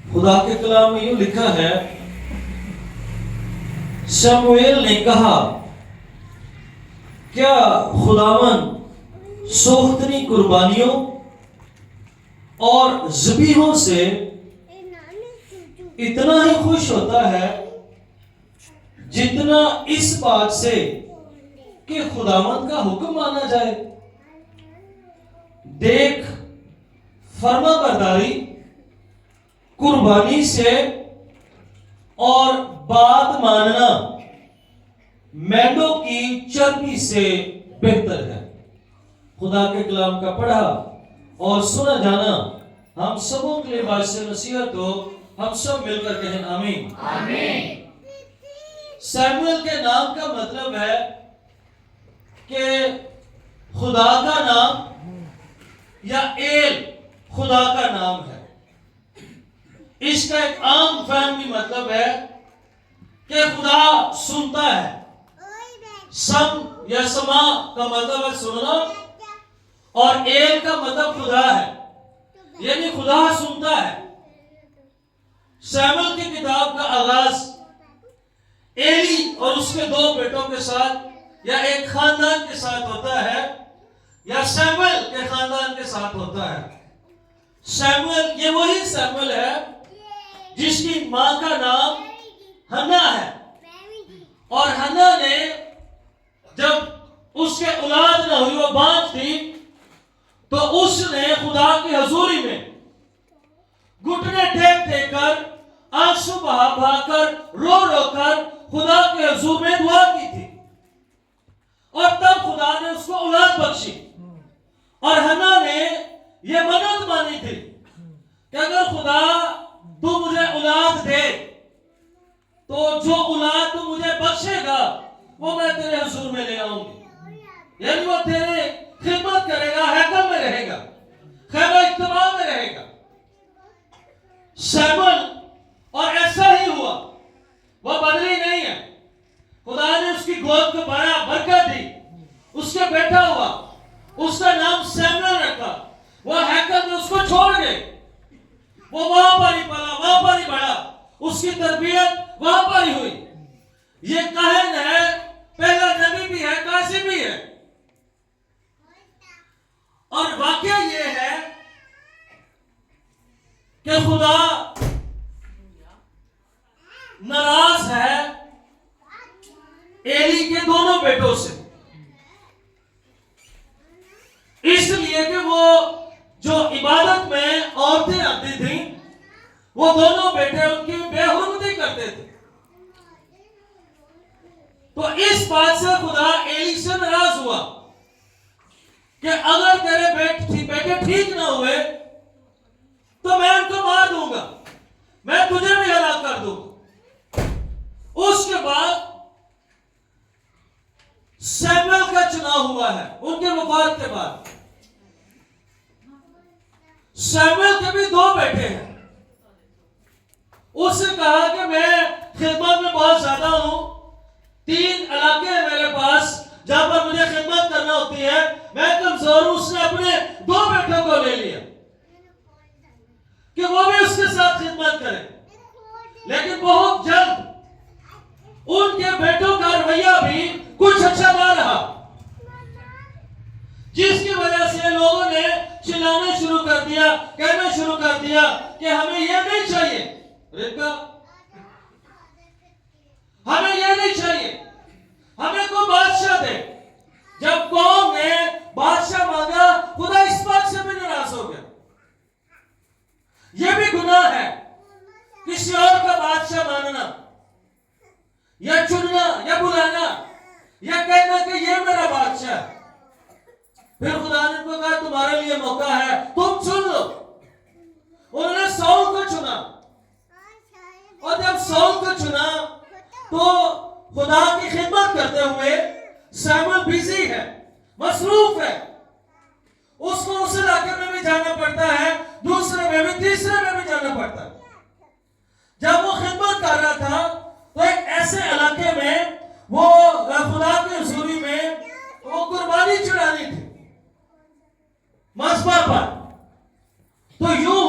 खुदा के कलाम में यूं लिखा है, शमूएल ने कहा, क्या खुदावन सोख्तनी कुर्बानियों और ज़बीहों से इतना ही खुश होता है जितना इस बात से कि खुदावंद का हुक्म माना जाए। देख, फर्माबरदारी कुर्बानी से और बात मानना मेंढों की चर्बी से बेहतर है। खुदा के कलाम का पढ़ा और सुना जाना हम सबों के लिए बायस नसीहत हो। हम सब मिलकर कहें आमीन। आमीन। सैमुएल के नाम का मतलब है कि खुदा का नाम या एल खुदा का नाम है। इसका एक आम फहमी मतलब है कि खुदा सुनता है। सम या समा का मतलब है सुनना और एल का मतलब खुदा है, यानी खुदा सुनता है। सैमुएल की किताब का आगाज एली और उसके दो बेटों के साथ या एक खानदान के साथ होता है या सैमुएल के खानदान के साथ होता है। सैमुएल ये वही सैमुएल है जिसकी मां का नाम हन्ना है और हन्ना ने जब उसके औलाद न हुई, वो बांझ थी, तो उसने खुदा की हजूरी में घुटने टेक देकर आंसू बहा बहाकर रो रो कर खुदा के हजूर में दुआ की थी और तब खुदा ने उसको औलाद बख्शी। और हन्ना ने यह मन्नत मानी थी कि अगर खुदा तू मुझे औलाद दे तो जो औलाद तू मुझे बख्शेगा वो मैं तेरे हजूर में ले आऊंगी, यानी वो तेरे खिदमत करेगा, हैकल में रहेगा, खैबर इज्तिमा में रहेगा। सैमुएल और ऐसा ही हुआ, वह बदली नहीं है। खुदा ने उसकी गोद को भरा, बरकत दी, उसके बेटा हुआ, उसका नाम सैमुएल रखा। वह हैकल में उसको छोड़ गए, वो वहां पर ही पला, वहां पर ही बढ़ा, उसकी तरबियत वहां पर ही हुई। ये काहिन है, पहला नबी भी है, कासिम भी है। और वाकया ये है कि खुदा नाराज है एली के दोनों बेटों से, इसलिए कि वो जो इबादत में औरतें आती थी, वो दोनों बेटे उनकी बेहुरमती करते थे। तो इस बात से खुदा एली से नाराज हुआ कि अगर तेरे बेटे ठीक ना हुए तो मैं उनको मार दूंगा, मैं तुझे भी हलाक कर दूंगा। उसके बाद सैमुएल का चुनाव हुआ है। उनके वफात के बाद सैमुएल के भी दो बेटे हैं। उसने कहा कि मैं खिदमत में बहुत ज्यादा हूं, 3 इलाके हैं मेरे पास जहां पर मुझे खिदमत करना होती है, मैं कमजोर हूं। उसने अपने 2 बेटों को ले लिया कि वो भी उसके साथ खिदमत करें, लेकिन बहुत जल्द उनके बेटों का रवैया भी कुछ अच्छा ना रहा, जिसकी वजह से लोगों ने चिल्लाना शुरू कर दिया, कहना शुरू कर दिया कि हमें यह नहीं चाहिए, रिबका हमें यह नहीं चाहिए, हमें कोई बादशाह दे। जब कौम ने बादशाह मांगा, खुदा इस बात से भी नाराज हो गया। यह भी गुनाह है किसी और का बादशाह मानना या चुनना या बुलाना या कहना कि यह मेरा बादशाह है। फिर खुदा ने उनको कहा तुम्हारे लिए मौका है, तुम चुन लो। उन्होंने सौल को चुना और जब सौल को चुना तो खुदा की खिदमत करते हुए सैमुएल बिजी है, मसरूफ है, उसको उस इलाके में भी जाना पड़ता है, दूसरे में भी, तीसरे में भी जाना पड़ता है। जब वो खिदमत कर रहा था तो एक ऐसे इलाके में वो खुदा की हुजूरी में वो कुर्बानी चढ़ानी थी मज़बा पर। तो यूं